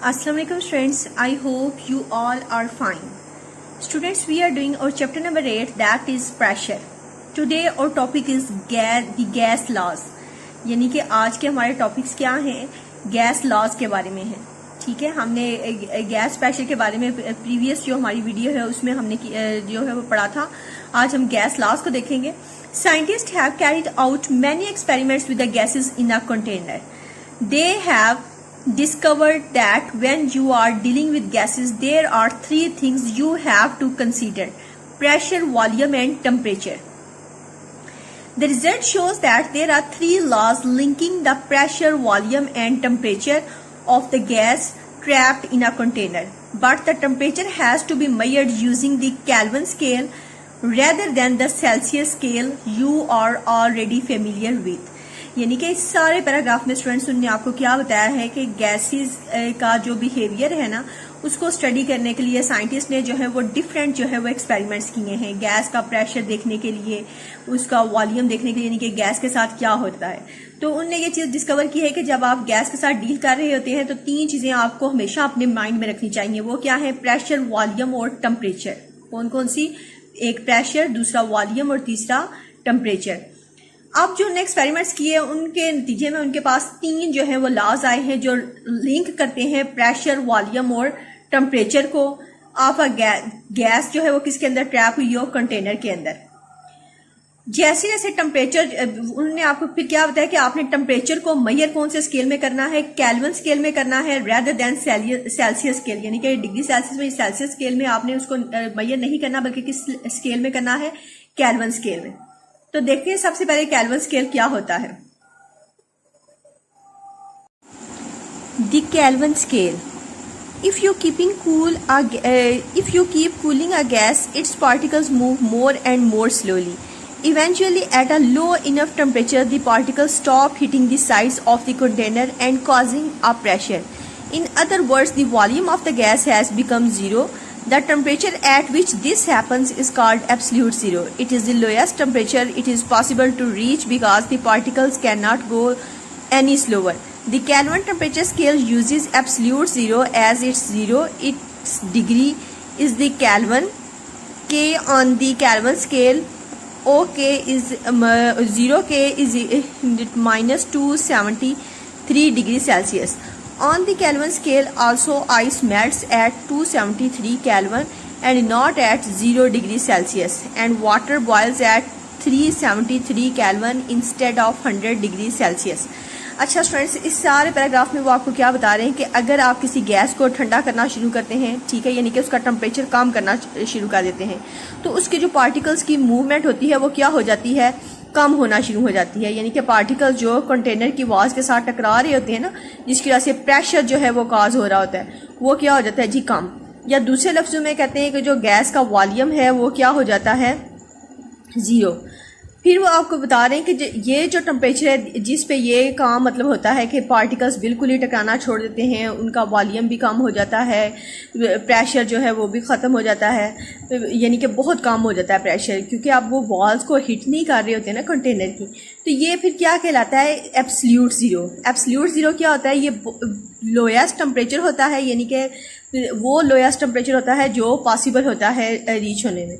Assalamualaikum students, I hope you all are fine. Students, we are doing our chapter number 8, that is pressure. Today our topic is the gas laws. यानी कि आज के हमारे topics क्या हैं, gas laws के बारे में हैं. ठीक है, हमने गैस प्रेशर के बारे में प्रीवियस जो हमारी वीडियो है उसमें हमने जो है वो पढ़ा था. आज हम गैस लॉज को देखेंगे. Scientists have carried out many experiments with the gases in a container. They have discovered that when you are dealing with gases, there are three things you have to consider: pressure, volume and temperature. The result shows that there are three laws linking the pressure, volume and temperature of the gas trapped in a container, but the temperature has to be measured using the Kelvin scale rather than the Celsius scale you are already familiar with. यानी कि इस सारे paragraph में students ने आपको क्या बताया है कि गैसेस का जो बिहेवियर है ना उसको स्टडी करने के लिए साइंटिस्ट ने जो है वो डिफरेंट जो है वो एक्सपेरिमेंट्स किए हैं. गैस का प्रेशर देखने के लिए, उसका वॉल्यूम देखने के लिए, यानी कि गैस के साथ क्या होता है. तो उनने ये चीज डिस्कवर की है कि जब आप गैस के साथ डील कर रहे होते हैं तो तीन चीजें आपको हमेशा अपने माइंड में रखनी चाहिए. वो क्या है? प्रेशर, वॉल्यूम और टेम्परेचर. कौन कौन सी? एक प्रेशर, दूसरा वॉल्यूम और तीसरा टेम्परेचर. अब जो एक्सपेरिमेंट्स किए उनके नतीजे में उनके पास तीन जो है वो लॉज आए हैं जो लिंक करते हैं प्रेशर, वॉल्यूम और टेम्परेचर को. ऑफ अ गैस जो है वो किसके अंदर ट्रैप हुई हो? कंटेनर के अंदर. जैसे जैसे टेम्परेचर, उन्होंने आपको फिर क्या बताया कि आपने टेम्परेचर को मेजर कौन से स्केल में करना है? केल्विन स्केल में करना है रेदर देन सेल्सियस स्केल. यानी कि डिग्री सेल्सियस में, सेल्सियस स्केल में आपने उसको मेजर नहीं करना बल्कि किस स्केल में करना है? केल्विन स्केल में. तो देखते हैं सबसे पहले केल्विन स्केल क्या होता है. The Kelvin scale. If you keep cooling a gas, its particles move more and more slowly. Eventually, at a low enough temperature, the particles stop hitting the sides of the container and causing a pressure. In other words, the volume of the gas has become zero. The temperature at which this happens is called absolute zero. It is the lowest temperature it is possible to reach because the particles cannot go any slower. The Kelvin temperature scale uses absolute zero as its zero. Its degree is the Kelvin. K on the Kelvin scale, OK is 0K is minus 273 degrees Celsius. On the Kelvin scale, also ice melts at 273 Kelvin and not at 0 degrees Celsius, and water boils at 373 Kelvin instead of 100 degrees Celsius. अच्छा students, इस सारे paragraph में वो आपको क्या बता रहे हैं कि अगर आप किसी गैस को ठंडा करना शुरू करते हैं, ठीक है, यानी कि उसका टेम्परेचर कम करना शुरू कर देते हैं, तो उसके जो पार्टिकल्स की मूवमेंट होती है वो क्या हो जाती है? कम होना शुरू हो जाती है. यानी कि पार्टिकल्स जो कंटेनर की वॉल्स के साथ टकरा रहे होते हैं ना, जिसकी वजह से प्रेशर जो है वो काज हो रहा होता है, वो क्या हो जाता है जी? कम. या दूसरे लफ्जों में कहते हैं कि जो गैस का वॉल्यूम है वो क्या हो जाता है? जीरो. फिर वो आपको बता रहे हैं कि ये जो टेम्परेचर है जिस पे ये काम मतलब होता है कि पार्टिकल्स बिल्कुल ही टकराना छोड़ देते हैं, उनका वॉल्यूम भी कम हो जाता है, प्रेशर जो है वो भी ख़त्म हो जाता है, यानी कि बहुत कम हो जाता है प्रेशर, क्योंकि आप वो वॉल्स को हिट नहीं कर रहे होते हैं ना कंटेनर की. तो ये फिर क्या कहलाता है? Absolute zero. एब्सल्यूट ज़ीरो क्या होता है? ये लोएस्ट टेम्परेचर होता है, यानी कि वो लोएस्ट टेम्परेचर होता है जो पॉसिबल होता है रीच होने में.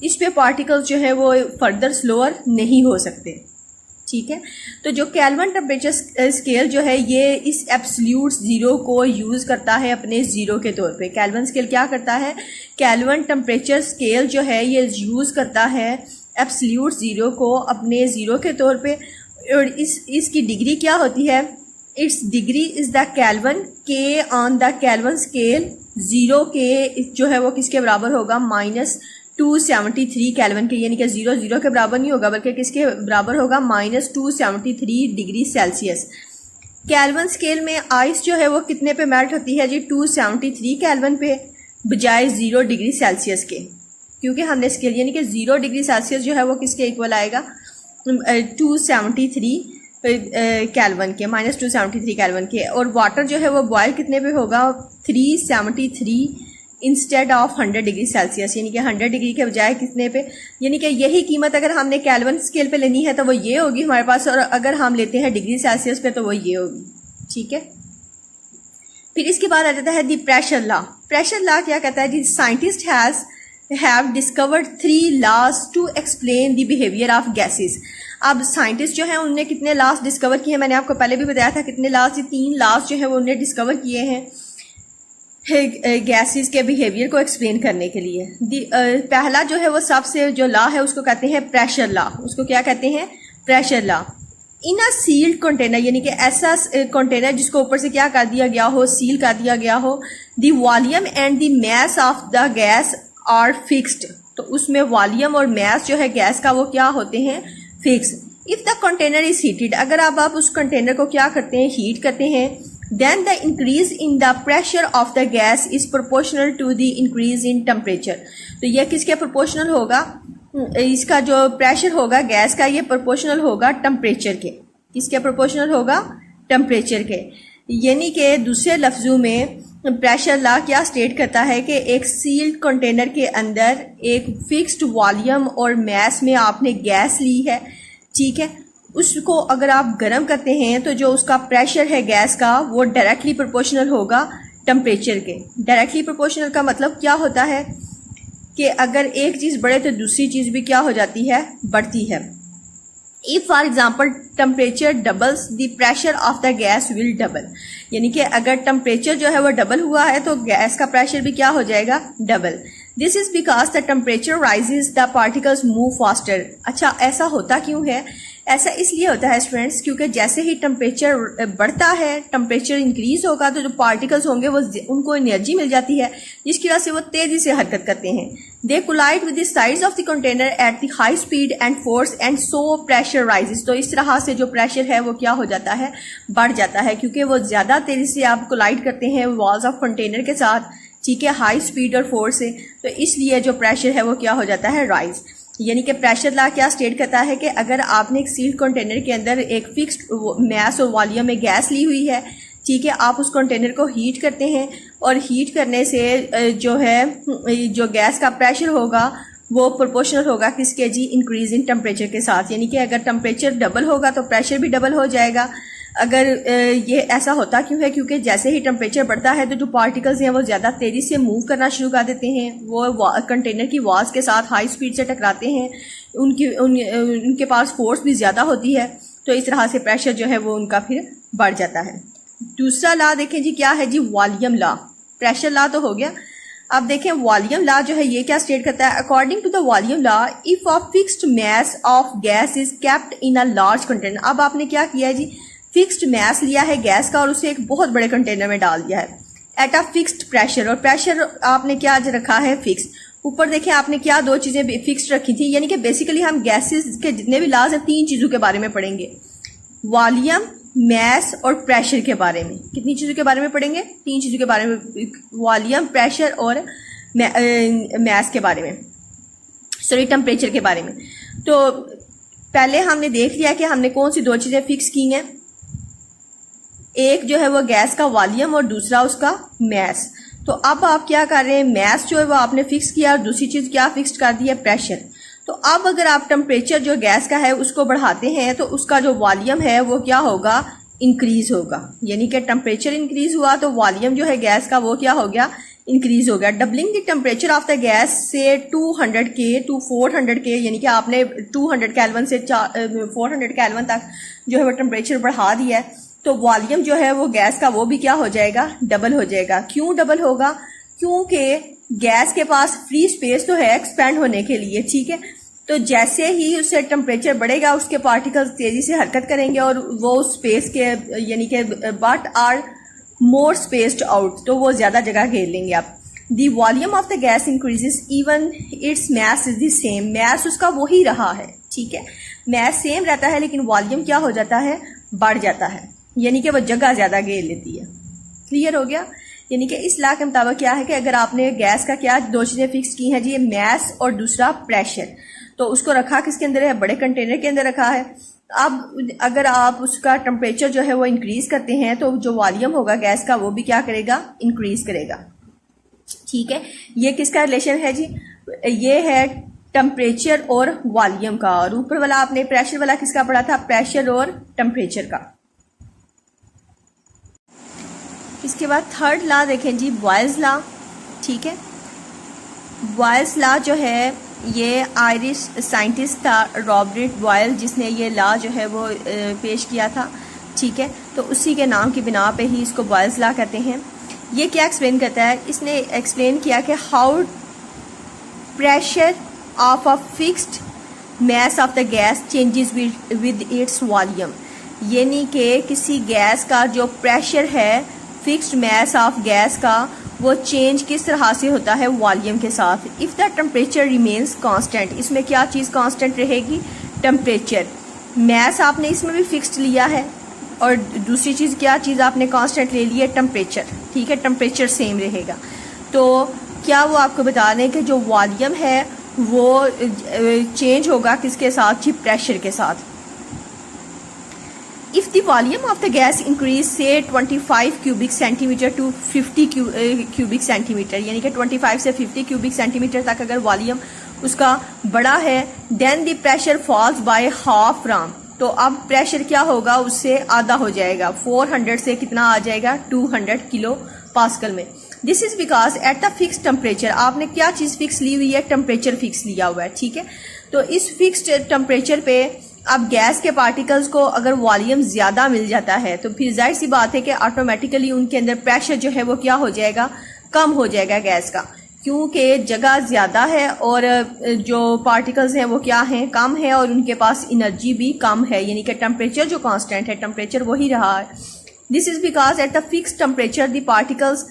इस पे पार्टिकल्स जो है वो फर्दर स्लोअर नहीं हो सकते. ठीक है, तो जो केल्विन टेम्परेचर स्केल जो है ये इस एब्सल्यूट ज़ीरो को यूज़ करता है अपने ज़ीरो के तौर पे. केल्विन स्केल क्या करता है? केल्विन टेम्परेचर स्केल जो है ये यूज़ करता है एब्सल्यूट ज़ीरो को अपने ज़ीरो के तौर पे. और इसकी डिग्री क्या होती है? It's degree is the Kelvin. K on the Kelvin scale, zero के जो है वो किसके बराबर होगा? माइनस 273 केल्विन के. यानी कि जीरो जीरो के बराबर नहीं होगा बल्कि किसके बराबर होगा? Minus 273 degree Celsius. Kelvin scale में आइस जो है वो कितने पे मेल्ट होती है जी? 273 केल्विन पे बजाय 0 डिग्री सेल्सियस के, क्योंकि हमने स्केल यानी कि 0 डिग्री सेल्सियस जो है वो किसके इक्वल आएगा? 273 केल्विन के, माइनस 273 केल्विन के. और वाटर जो है वो बॉयल कितने पे होगा? 373 इंस्टेड ऑफ 100 डिग्री सेल्सियस, यानी कि 100 डिग्री के बजाय कितने पे? यानी कि यही कीमत अगर हमने केल्विन स्केल पे लेनी है तो वो ये होगी हमारे पास, और अगर हम लेते हैं डिग्री सेल्सियस पे तो वो ये होगी. ठीक है, फिर इसके बाद आ जाता है the pressure law. Pressure law क्या कहता है जी, scientist have discovered 3 laws to explain the behaviour of gases. अब साइंटिस्ट जो है उनने कितने लॉज डिस्कवर किए हैं, मैंने आपको पहले भी बताया था कितने लॉज, 3 लॉज जो है वो उन्होंने डिस्कवर किए हैं गैसेस के बिहेवियर को एक्सप्लेन करने के लिए। पहला जो है वो सबसे जो लॉ है उसको कहते हैं प्रेशर लॉ। उसको क्या कहते हैं, pressure law. In a shield container, यानी कि ऐसा कंटेनर जिसको ऊपर से क्या कर दिया गया हो, सील कर दिया गया हो, the volume and the mass of the gas are fixed. तो उसमें वॉल्यूम और मैस जो है गैस का वो क्या होते हैं, fix. If the container is heated, अगर आप उस कंटेनर को क्या करते हैं, हीट करते हैं, then the increase in the pressure of the gas is proportional to the increase in temperature। तो यह किसके प्रोपोर्शनल होगा, इसका जो प्रेशर होगा गैस का ये प्रोपोर्शनल होगा टेम्परेचर के। किसके प्रोपोर्शनल होगा, टेम्परेचर के। यानी कि दूसरे लफ्जों में प्रेशर लॉ क्या स्टेट करता है कि एक सील्ड कंटेनर के अंदर एक फिक्स्ड वॉल्यूम और मैस में आपने गैस ली है, ठीक है, उसको अगर आप गर्म करते हैं तो जो उसका प्रेशर है गैस का वो डायरेक्टली प्रोपोर्शनल होगा टेम्परेचर के। डायरेक्टली प्रोपोर्शनल का मतलब क्या होता है कि अगर एक चीज़ बढ़े तो दूसरी चीज़ भी क्या हो जाती है, बढ़ती है। If for example temperature doubles the pressure of the gas will double, यानी कि अगर टेम्परेचर जो है वो डबल हुआ है तो गैस का प्रेशर भी क्या हो जाएगा, double. This is because the temperature rises the particles move faster. अच्छा, ऐसा होता क्यों है, ऐसा इसलिए होता है स्टूडेंट्स क्योंकि जैसे ही टेम्परेचर बढ़ता है, टेम्परेचर इंक्रीज होगा तो जो पार्टिकल्स होंगे वो उनको एनर्जी मिल जाती है जिसकी वजह से वो तेजी से हरकत करते हैं। They collide with the sides of the container at the high speed and force and so pressure rises. तो इस तरह से जो प्रेशर है वो क्या हो जाता है, बढ़ जाता है, क्योंकि वो ज्यादा तेजी से आप कोलाइड करते हैं वॉल्स ऑफ कंटेनर के साथ, ठीक है, हाई स्पीड और फोर्स से, तो इसलिए जो प्रेशर है वो क्या हो जाता है, राइज। यानी कि प्रेशर लॉ क्या स्टेट करता है कि अगर आपने एक सील्ड कंटेनर के अंदर एक फिक्स्ड मैस और वॉल्यूम में गैस ली हुई है, ठीक है, आप उस कंटेनर को हीट करते हैं और हीट करने से जो है जो गैस का प्रेशर होगा वो प्रोपोर्शनल होगा किसके जी, इंक्रीज इन टेम्परेचर के साथ। यानी कि अगर टेम्परेचर डबल होगा तो प्रेशर भी डबल हो जाएगा। अगर ये ऐसा होता क्यों है, क्योंकि जैसे ही टेम्परेचर बढ़ता है तो जो पार्टिकल्स हैं वो ज़्यादा तेज़ी से मूव करना शुरू कर देते हैं, वो कंटेनर की वॉल्स के साथ हाई स्पीड से टकराते हैं, उनके पास फोर्स भी ज़्यादा होती है, तो इस तरह से प्रेशर जो है वो उनका फिर बढ़ जाता है। दूसरा लॉ देखें जी, क्या है जी, वॉल्यूम लॉ। प्रेशर लॉ तो हो गया, अब देखें वॉल्यूम लॉ जो है ये क्या स्टेट करता है, according to the volume law if a fixed mass of gas is kept in a large container. अब आपने क्या किया है जी, फिक्स्ड मैस लिया है गैस का और उसे एक बहुत बड़े कंटेनर में डाल दिया है एट अ फिक्स्ड प्रेशर, और प्रेशर आपने क्या रखा है, फिक्स। ऊपर देखें आपने क्या दो चीजें फिक्स्ड रखी थी, यानी कि बेसिकली हम गैसेस के जितने भी लॉज हैं 3 चीजों के बारे में पढ़ेंगे, वॉल्यूम, मैस और प्रेशर के बारे में। कितनी चीजों के बारे में पढ़ेंगे, 3 चीजों के बारे में, वॉल्यूम, प्रेशर और मैस के बारे में, सॉरी टेम्परेचर के बारे में। तो पहले हमने देख लिया कि हमने कौन सी 2 चीजें फिक्स की हैं, एक जो है वो गैस का वॉल्यूम और दूसरा उसका मैस। तो अब आप क्या कर रहे हैं, मैस जो है वो आपने फिक्स किया और दूसरी चीज क्या फिक्स कर दी है, प्रेशर। तो अब अगर आप टेम्परेचर जो गैस का है उसको बढ़ाते हैं तो उसका जो वॉल्यूम है वो क्या होगा, इंक्रीज होगा। यानी कि टेम्परेचर इंक्रीज हुआ तो वॉल्यूम जो है गैस का वो क्या हो गया, इंक्रीज हो गया। Doubling the temperature of the gas से 200 के टू 400 के, यानी कि आपने 200 केल्विन से 400 केल्विन तक जो है वो टेम्परेचर बढ़ा दिया है, तो वॉल्यूम जो है वो गैस का वो भी क्या हो जाएगा, डबल हो जाएगा। क्यों डबल होगा, क्योंकि गैस के पास फ्री स्पेस तो है एक्सपैंड होने के लिए, ठीक है, तो जैसे ही उससे टेम्परेचर बढ़ेगा उसके पार्टिकल्स तेजी से हरकत करेंगे और वो स्पेस के यानी कि but are more spaced out, तो वो ज्यादा जगह घेर लेंगे आप। The volume of the gas increases even its mass is the same, mass उसका वही रहा है, ठीक है, मैस सेम रहता है लेकिन वॉल्यूम क्या हो जाता है, बढ़ जाता है, यानी कि वो जगह ज्यादा घेर लेती है। क्लियर हो गया। यानी कि इस लॉ के मुताबिक क्या है कि अगर आपने गैस का क्या 2 चीजें फिक्स की हैं जी, मैस और दूसरा प्रेशर, तो उसको रखा किसके अंदर है, बड़े कंटेनर के अंदर रखा है। अब अगर आप उसका टेम्परेचर जो है वो इंक्रीज करते हैं तो जो वॉल्यूम होगा गैस का वो भी क्या करेगा, इंक्रीज करेगा, ठीक है। ये किसका रिलेशन है जी, ये है टेम्परेचर और वॉल्यूम का। और ऊपर वाला आपने प्रेशर वाला किसका पढ़ा था, प्रेशर और टेम्परेचर का। इसके बाद थर्ड लॉ देखें जी, बॉयल्स लॉ। ठीक है, बॉयल्स लॉ जो है ये आयरिश साइंटिस्ट था रॉबर्ट बॉयल, जिसने ये लॉ जो है वो पेश किया था। ठीक है, तो उसी के नाम की बिना पे ही इसको बॉयल्स लॉ कहते हैं। ये क्या एक्सप्लेन करता है? इसने एक्सप्लेन किया कि how pressure of a fixed mass of the gas changes with its volume, यानी कि किसी गैस का जो प्रेशर है फिक्स्ड मैस ऑफ गैस का वो चेंज किस तरह से होता है? वॉल्यूम के साथ। If the temperature remains constant, इसमें क्या चीज़ कांस्टेंट रहेगी? टेम्परेचर। मैस आपने इसमें भी फिक्स्ड लिया है और दूसरी चीज़ क्या चीज़ आपने कांस्टेंट ले ली है? टेम्परेचर। ठीक है, टेम्परेचर सेम रहेगा। तो क्या वो आपको बता दें कि जो वॉल्यूम है वो चेंज होगा किसके साथ? जी, प्रेशर के साथ। If the volume of the gas increase से 25 cubic centimetre to 50 cubic centimetre, यानी कि 25 से 50 क्यूबिक सेंटीमीटर तक अगर वॉल्यूम उसका बड़ा है, then the pressure falls by half from, तो अब प्रेशर क्या होगा? उससे आधा हो जाएगा। 400 से कितना आ जाएगा? 200 किलो पास्कल में। This is because at the fix temperature, आपने क्या चीज़ फिक्स ली हुई है? टेम्परेचर फिक्स लिया हुआ है। ठीक है, तो इस फिक्स्ड टेम्परेचर पे अब गैस के पार्टिकल्स को अगर वॉल्यूम ज़्यादा मिल जाता है तो फिर जाहिर सी बात है कि ऑटोमेटिकली उनके अंदर प्रेशर जो है वो क्या हो जाएगा? कम हो जाएगा गैस का, क्योंकि जगह ज़्यादा है और जो पार्टिकल्स हैं वो क्या हैं? कम है, और उनके पास एनर्जी भी कम है, यानी कि टेम्परेचर जो कांस्टेंट है, टेम्परेचर वही रहा है। This is because at the fix temperature the particles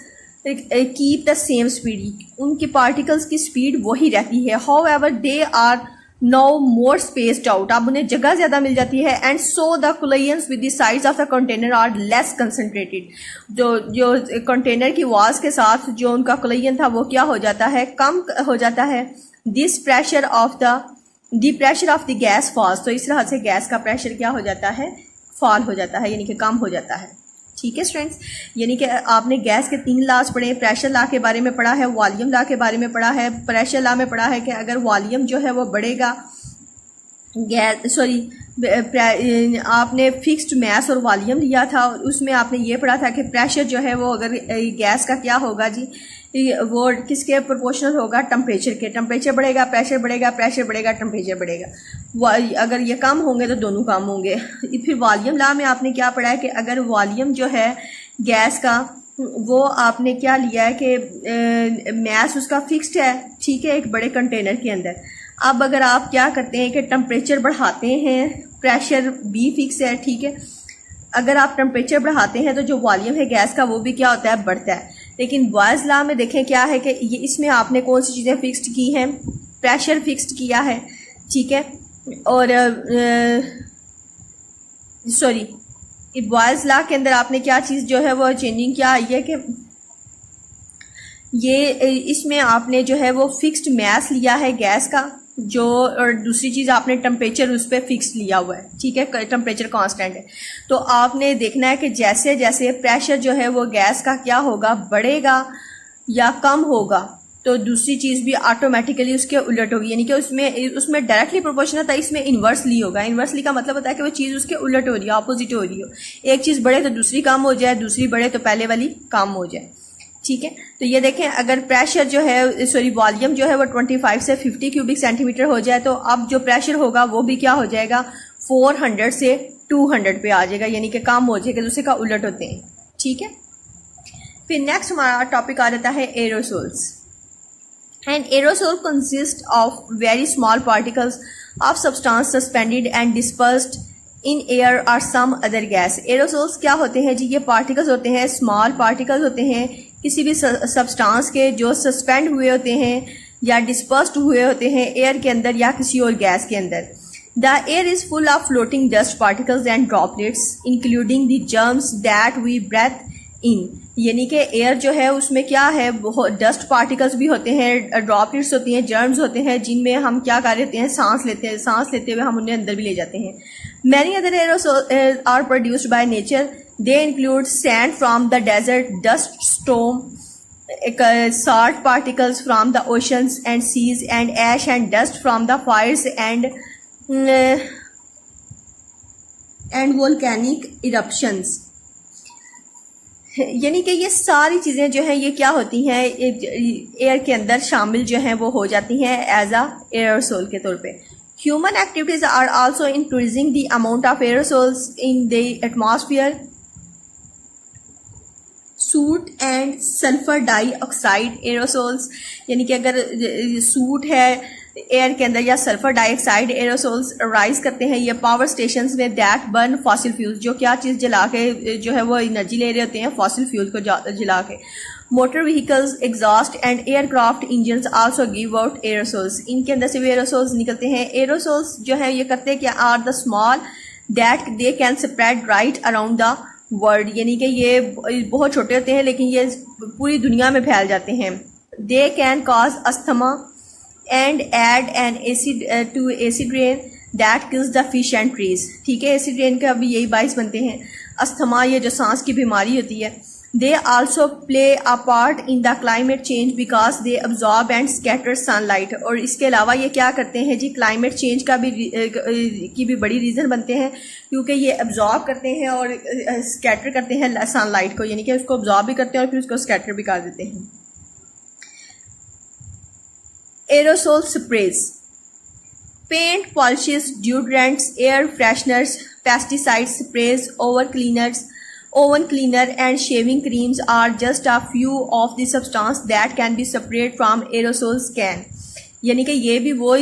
keep the same speed, उनकी पार्टिकल्स की स्पीड वही रहती है। However they are now more spaced out, अब उन्हें जगह ज्यादा मिल जाती है। And so the collisions with the size of the container are less concentrated, जो कंटेनर की वॉल्स के साथ जो उनका कोलिजन था वो क्या हो जाता है? कम हो जाता है। This pressure of the pressure of the gas falls, तो इस तरह से गैस का प्रेशर क्या हो जाता है? फॉल हो जाता है, यानी कि कम हो जाता है। ठीक है स्टूडेंट्स, यानी कि आपने गैस के 3 लॉज पढ़े, प्रेशर लॉ के बारे में पढ़ा है, वॉल्यूम लॉ के बारे में पढ़ा है। प्रेशर लॉ में पढ़ा है कि अगर वॉल्यूम जो है वो बढ़ेगा, आपने फिक्स्ड मैस और वॉल्यूम लिया था, और उसमें आपने ये पढ़ा था कि प्रेशर जो है वो अगर गैस का क्या होगा जी? वो किसके प्रोपोर्शनल होगा? टेम्परेचर के। टेम्परेचर बढ़ेगा, प्रेशर बढ़ेगा, प्रेशर बढ़ेगा, टेम्परेचर बढ़ेगा। अगर ये कम होंगे तो दोनों कम होंगे। फिर वॉल्यूम लॉ में आपने क्या पढ़ा है कि अगर वॉल्यूम जो है गैस का वो आपने क्या लिया है कि मैस उसका फिक्स्ड है, ठीक है, एक बड़े कंटेनर के अंदर। अब अगर आप क्या करते हैं कि टेम्परेचर बढ़ाते हैं, प्रेशर भी फिक्स है, ठीक है, अगर आप टेम्परेचर बढ़ाते हैं तो जो वॉल्यूम है गैस का वो भी क्या होता है? बढ़ता है। लेकिन बॉयल्स लॉ में देखें क्या है कि ये इसमें आपने कौन सी चीज़ें फिक्स्ड की हैं? प्रेशर फिक्स्ड किया है, ठीक है, और सॉरी, बॉयल्स लॉ के अंदर आपने क्या चीज़ जो है वो चेंजिंग क्या आई है कि ये इसमें आपने जो है वो फिक्स्ड मैस लिया है गैस का, जो, और दूसरी चीज़ आपने टेम्परेचर उस पर फिक्स लिया हुआ है, ठीक है, टेम्परेचर कांस्टेंट है। तो आपने देखना है कि जैसे जैसे प्रेशर जो है वो गैस का क्या होगा? बढ़ेगा या कम होगा, तो दूसरी चीज़ भी ऑटोमेटिकली उसके उलट होगी, यानी कि उसमें डायरेक्टली प्रोपोर्शनल था, इसमें इन्वर्सली होगा। इन्वर्सली का मतलब होता है कि वो चीज़ उसके उलट हो रही है, ऑपोजिट हो रही हो। एक चीज़ बढ़े तो दूसरी कम हो जाए, दूसरी बढ़े तो पहले वाली कम हो जाए, ठीक है। तो ये देखें, अगर प्रेशर जो है, सॉरी, वॉल्यूम जो है वो 25 से 50 क्यूबिक सेंटीमीटर हो जाए, तो अब जो प्रेशर होगा वो भी क्या हो जाएगा? 400 से 200 पे आ जाएगा, यानी कि कम हो जाएगा, दूसरे का उलट होते हैं, ठीक है। फिर नेक्स्ट हमारा टॉपिक आ जाता है aerosols. And aerosol consist of very small particles of substance suspended and dispersed in air और सम अदर गैस। एरोसोल्स क्या होते हैं जी? ये पार्टिकल्स होते हैं, स्मॉल पार्टिकल्स होते हैं किसी भी सब्सटेंस के, जो सस्पेंड हुए होते हैं या डिस्पर्स्ड हुए होते हैं एयर के अंदर या किसी और गैस के अंदर। The air is full of floating dust particles and droplets including the germs that we breathe in, यानी कि एयर जो है उसमें क्या है? डस्ट पार्टिकल्स भी होते हैं, ड्रॉपलेट्स होती हैं, जर्म्स होते हैं, जिनमें हम क्या कर लेते हैं? सांस लेते हैं, सांस लेते हुए हम उन्हें अंदर भी ले जाते हैं। Many other aerosols are produced by nature. They include sand from the desert, dust storm, salt particles from the oceans and seas, and ash and dust from the fires and volcanic eruptions. यानी कि ये सारी चीज़ें जो हैं ये क्या होती हैं, एयर के अंदर शामिल जो हैं वो हो जाती हैं एज अ एयरोसोल के तौर पे। Human activities are also increasing the amount of aerosols in the atmosphere. Soot and sulphur dioxide aerosols, यानी कि अगर सूट है एयर के अंदर या सल्फर डाइऑक्साइड एरोसोल्स राइज करते हैं ये पावर स्टेशंस में दैट बर्न फॉसिल फ्यूल्स, जो क्या चीज़ जला के जो है वो एनर्जी ले रहे होते हैं फॉसिल फ्यूल को जला के। Motor vehicles exhaust and aircraft engines also give out aerosols, इनके अंदर से भी एरोसोल्स निकलते हैं। एरोसोल्स जो है ये करते हैं कि are the small that they can spread right around the world, यानी कि ये बहुत छोटे होते हैं लेकिन ये पूरी दुनिया में फैल जाते हैं। They can cause asthma and add an acid to acid rain that kills the fish and trees. ठीक है, एसिड रेन का भी यही बाइस बनते हैं। अस्थमा, ये जो सांस की बीमारी होती है। They also play a part in the climate change because they absorb and scatter sunlight, और इसके अलावा ये क्या करते हैं जी, क्लाइमेट चेंज का भी की भी बड़ी रीज़न बनते हैं, क्योंकि ये अब्जॉर्ब करते हैं और स्कैटर करते हैं सनलाइट को, यानी कि उसको अब्जॉर्ब भी करते हैं और फिर उसको स्कैटर भी कर देते हैं। Aerosol sprays, paint polishes, deodorants, air fresheners, pesticide sprays, oven cleaner and shaving creams are just a few of the substance that can be sprayed from aerosol can, यानी कि ये भी वो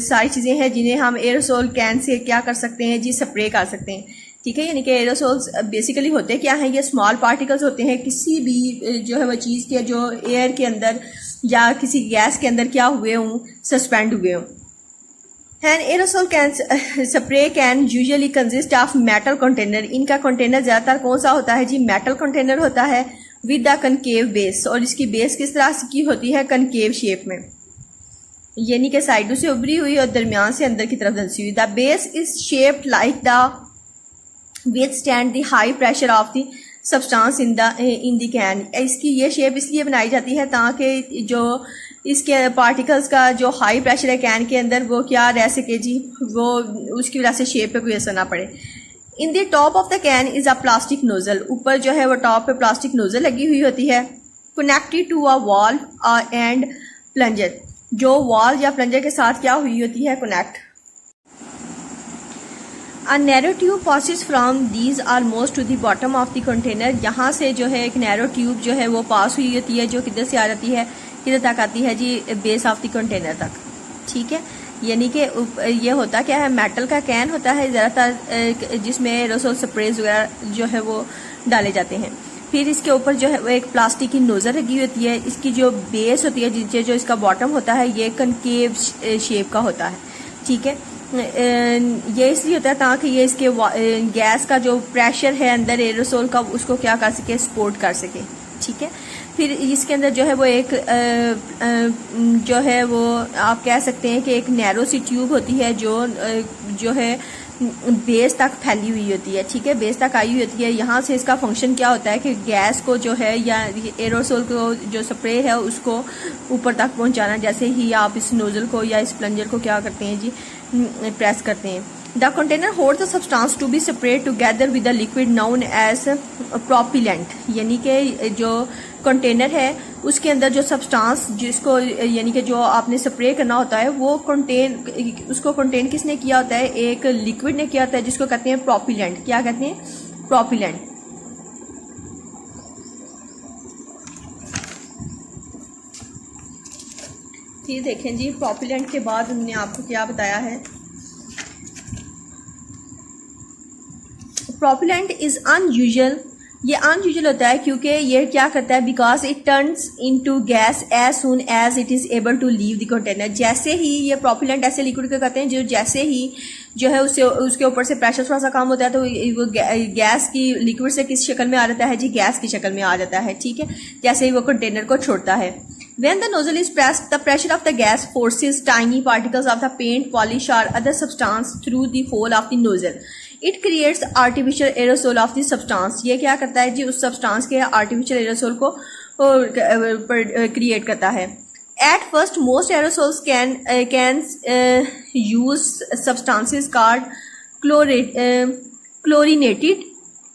सारी चीज़ें हैं जिन्हें हम एरोसोल कैन से क्या कर सकते हैं जी, स्प्रे कर सकते हैं। ठीक है, यानी कि एरोसोल्स बेसिकली होते क्या हैं, ये स्मॉल पार्टिकल्स होते हैं किसी भी जो है वो चीज़ के जो एयर के अंदर या किसी गैस के अंदर क्या हुए हों, सस्पेंड हुए हों। An aerosol can spray can usually consist of metal container, इनका कंटेनर ज़्यादातर कौन सा होता है जी, मेटल कंटेनर होता है विद द कनकेव बेस, और इसकी बेस किस तरह की होती है, कनकेव शेप में, यानी कि साइडों से उभरी हुई और दरमियान से अंदर की तरफ धंसी हुई। The base is shaped like the withstand the high pressure of the substance in the can, इसकी ये शेप इसलिए बनाई जाती है ताकि जो इसके पार्टिकल्स का जो हाई प्रेशर है कैन के अंदर वो क्या रह सके जी, वो उसकी वजह से शेप पे कोई असर ना पड़े। In the top of the can is a plastic nozzle, ऊपर जो है वो टॉप पे प्लास्टिक नोजल लगी हुई होती है। Connected to a valve and plunger, जो वॉल या प्लंजर के साथ क्या हुई होती है, connect. A narrow tube passes from these almost to the bottom of the container, यहाँ से जो है एक नैरो ट्यूब जो है वो पास हुई होती है, जो किधर से आ जाती है, किधर तक आती है जी, बेस ऑफ द कंटेनर तक। ठीक है, यानी कि ये होता क्या है, मेटल का कैन होता है ज़्यादातर जिसमें एरोसोल स्प्रेज वगैरह जो है वो डाले जाते हैं। फिर इसके ऊपर जो है वो एक प्लास्टिक की नोजल लगी होती है, इसकी जो बेस होती है जिससे जो इसका बॉटम होता है ये कनकेव शेप का होता है। ठीक है, ये इसलिए होता है ताकि ये इसके गैस का जो प्रेशर है अंदर एरोसोल का उसको क्या कर सके, सपोर्ट कर सके। ठीक है, फिर इसके अंदर जो है वो एक जो है वो आप कह सकते हैं कि एक नैरो सी ट्यूब होती है जो है बेस तक फैली हुई होती है। ठीक है, बेस तक आई हुई होती है। यहाँ से इसका फंक्शन क्या होता है कि गैस को जो है या एरोसोल को जो स्प्रे है उसको ऊपर तक पहुँचाना, जैसे ही आप इस नोजल को या इस प्लंजर को क्या करते हैं जी, प्रेस करते हैं। The container hold the substance to be spread together with the liquid known as propellant, यानी कि जो कंटेनर है उसके अंदर जो सब्सटेंस जिसको यानी कि जो आपने स्प्रे करना होता है वो उसको कंटेन किसने किया होता है, एक लिक्विड ने किया होता है जिसको कहते हैं प्रोपिलेंट। क्या कहते हैं, प्रोपिलेंट। ये देखें जी, प्रोपिलेंट के बाद उन्होंने आपको क्या बताया है, प्रोपिलेंट इज अनयूजुअल, ये अनयूजुअल होता है क्योंकि ये क्या करता है, because it turns into gas as soon as it is able to leave the container. जैसे ही ये प्रोपिलेंट ऐसे लिक्विड को कहते हैं जो जैसे ही जो है उसके ऊपर से प्रेशर थोड़ा सा कम होता है तो वो गैस की लिक्विड से किस शक्ल में आ जाता है जी, गैस की शक्ल में आ जाता है। ठीक है, जैसे ही वो कंटेनर को छोड़ता है। When the nozzle is pressed, the pressure of the gas forces tiny particles of the paint, polish or other substance through the hole of the nozzle. It creates artificial aerosol of the substance. ये क्या करता है जी, उस substance के artificial aerosol को create करता है। At first, most aerosols can use substances called chlorinated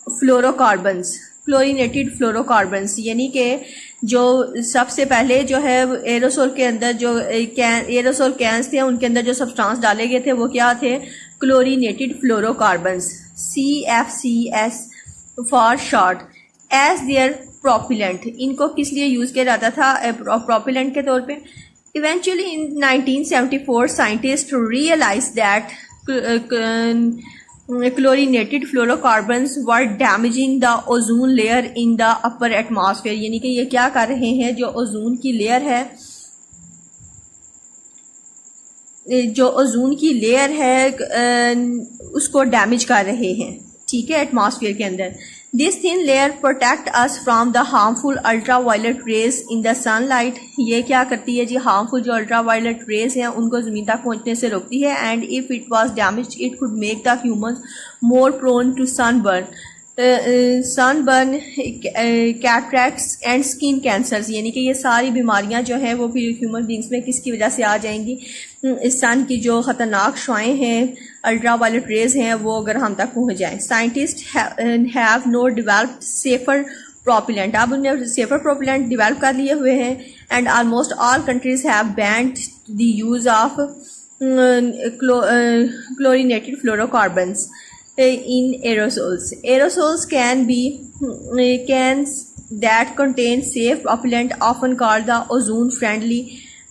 fluorocarbons. Chlorinated fluorocarbons, यानी कि जो सबसे पहले जो है एरोसोल के अंदर जो एरोसोल कैंस थे उनके अंदर जो सब्सटेंस डाले गए थे वो क्या थे, chlorinated fluorocarbons, CFCs for short, as their propellant. इनको किस लिए यूज किया जाता था, प्रोपिलेंट के तौर पे। Eventually in 1974 scientist realise that chlorinated fluorocarbons were damaging the ozone layer in the upper atmosphere, यानी कि ये क्या कर रहे हैं, जो ओजोन की लेयर है, जो ओजोन की लेयर है उसको डैमेज कर रहे हैं, ठीक है, एटमॉस्फेयर के अंदर। This thin layer protect us from the harmful ultraviolet rays in the sunlight. ये क्या करती है जी, हार्मफुल जो अल्ट्रावायलेट रेज हैं उनको ज़मीन तक पहुंचने से रोकती है। And if it was damage it could make the human more prone to sunburn, cataracts and skin cancers, यानी कि ये सारी बीमारियां जो हैं वो फिर ह्यूमन बींग्स में किसकी वजह से आ जाएंगी, इस सन की जो खतरनाक शुआएं हैं, अल्ट्रावायलेट रेज हैं, वो अगर हम तक पहुंच जाएं। Scientist have now developed safer propellant, अब उन्हें सेफर प्रोपिलेंट डेवलप कर लिए हुए हैं। And almost all countries have banned the use of chlorinated fluorocarbons in aerosols. Aerosols can that contain safe propellant often called the ozone friendly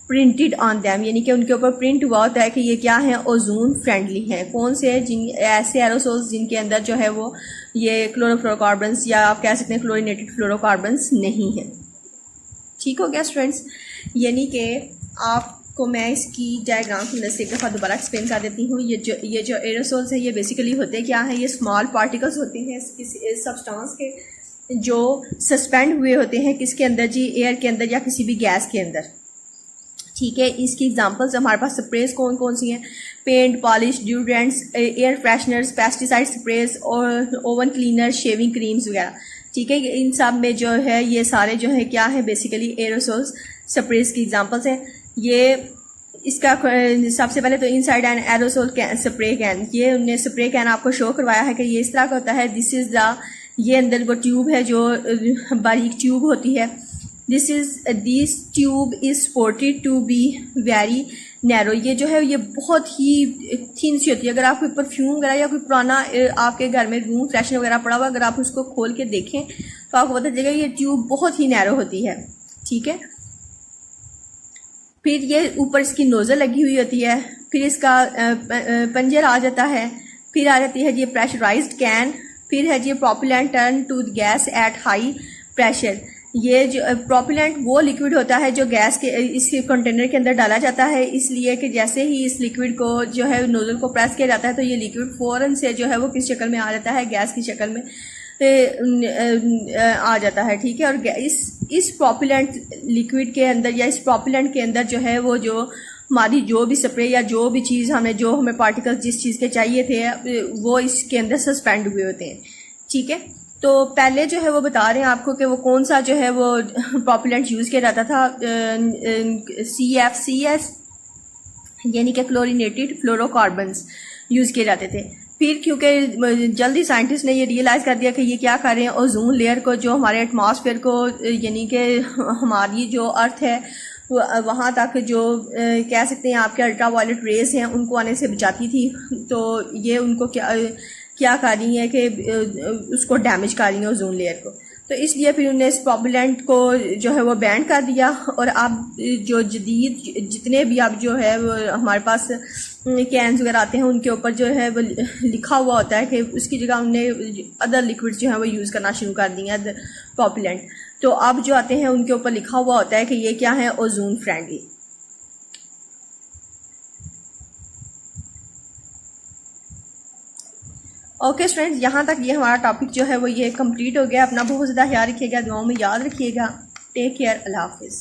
printed on them, यानी कि उनके ऊपर प्रिंट हुआ होता है कि ये क्या है, ओजोन फ्रेंडली है। कौन से ऐसे एरोसोल्स जिनके अंदर जो है वो ये क्लोरोफ्लोरोकार्बन्स या आप कह सकते हैं क्लोरीनेटेड फ्लोरोकार्बन्स नहीं है। ठीक हो गया स्टूडेंट्स, यानी कि आपको मैं इसकी डायग्राम की मदद से एक दफ़ा दोबारा एक्सप्लेन कर देती हूँ। ये जो एरोसोल्स है ये बेसिकली होते क्या है, ये स्मॉल पार्टिकल्स होते हैं किसी सब्सटेंस के जो सस्पेंड हुए होते हैं किसके अंदर जी, एयर के अंदर या किसी भी गैस के अंदर। ठीक है, इसकी एग्जांपल्स हमारे पास स्प्रेज कौन कौन सी हैं, paint, polish, deodorants, air fresheners, pesticide sprays और ओवन क्लीनर, शेविंग क्रीम्स वगैरह। ठीक है, इन सब में जो है ये सारे जो है क्या है, बेसिकली एरोसोल्स स्प्रेज की एग्जांपल्स हैं। ये इसका सबसे पहले तो inside N aerosol spray can, ये उन्होंने स्प्रे कैन आपको शो करवाया है कि ये इस तरह का होता है। दिस इज द, ये अंदर वो ट्यूब है जो बारीक ट्यूब होती है। This tube is supported to be very narrow, ये जो है ये बहुत ही थिन सी होती है। अगर आप कोई परफ्यूम वगैरह या कोई पुराना आपके घर में रूम फ्रेशनर वगैरह पड़ा हुआ, अगर आप उसको खोल के देखें तो आपको पता चलेगा ये ट्यूब बहुत ही नैरो होती है। ठीक है, फिर ये ऊपर इसकी नोजल लगी हुई होती है, फिर इसका पंजर आ जाता है, फिर आ जाती है ये प्रेशराइज्ड कैन, फिर है ये propellant turn to gas at high pressure. ये जो प्रोपिलेंट वो लिक्विड होता है जो गैस के इस कंटेनर के अंदर डाला जाता है, इसलिए कि जैसे ही इस लिक्विड को जो है नोजल को प्रेस किया जाता है तो ये लिक्विड फौरन से जो है वो किस शक्ल में आ जाता है, गैस की शक्ल में आ जाता है। ठीक है, और इस प्रोपिलेंट लिक्विड के अंदर या इस प्रोपिलेंट के अंदर जो है वो जो हमारी जो भी स्प्रे या जो भी चीज़ हमें पार्टिकल्स जिस चीज़ के चाहिए थे वो इसके अंदर सस्पेंड हुए होते हैं। ठीक है, तो पहले जो है वो बता रहे हैं आपको कि वो कौन सा जो है वो प्रोपिलेंट यूज़ किया जाता था, CFCs यानी कि क्लोरीनेटेड फ्लोरोकार्बन्स यूज़ किए जाते थे। फिर क्योंकि जल्दी साइंटिस्ट ने ये रियलाइज़ कर दिया कि ये क्या कर रहे हैं, ओजोन लेयर को जो हमारे एटमॉस्फेयर को यानी कि हमारी जो अर्थ है वहाँ तक जो कह सकते हैं आपके अल्ट्रावायलेट रेज हैं उनको आने से बचाती थी, तो ये उनको क्या कर रही है कि उसको डैमेज कर रही है ओजोन लेयर को। तो इसलिए फिर उन्हें इस प्रोपिलेंट को जो है वो बैन कर दिया। और अब जो जदीद जितने भी अब जो है वो हमारे पास कैंस वगैरह आते हैं उनके ऊपर जो है वो लिखा हुआ होता है कि उसकी जगह उन्हें अदर लिक्विड्स जो है वो यूज़ करना शुरू कर दिए अदर प्रोपिलेंट। तो अब जो आते हैं उनके ऊपर लिखा हुआ होता है कि ये क्या है, ओजोन फ्रेंडली। ओके स्टूडेंट्स, यहाँ तक ये हमारा टॉपिक जो है वो ये कंप्लीट हो गया। अपना बहुत ज़्यादा ख्याल रखिएगा, दुआओं में याद रखिएगा। टेक केयर, अल्लाह हाफिज़।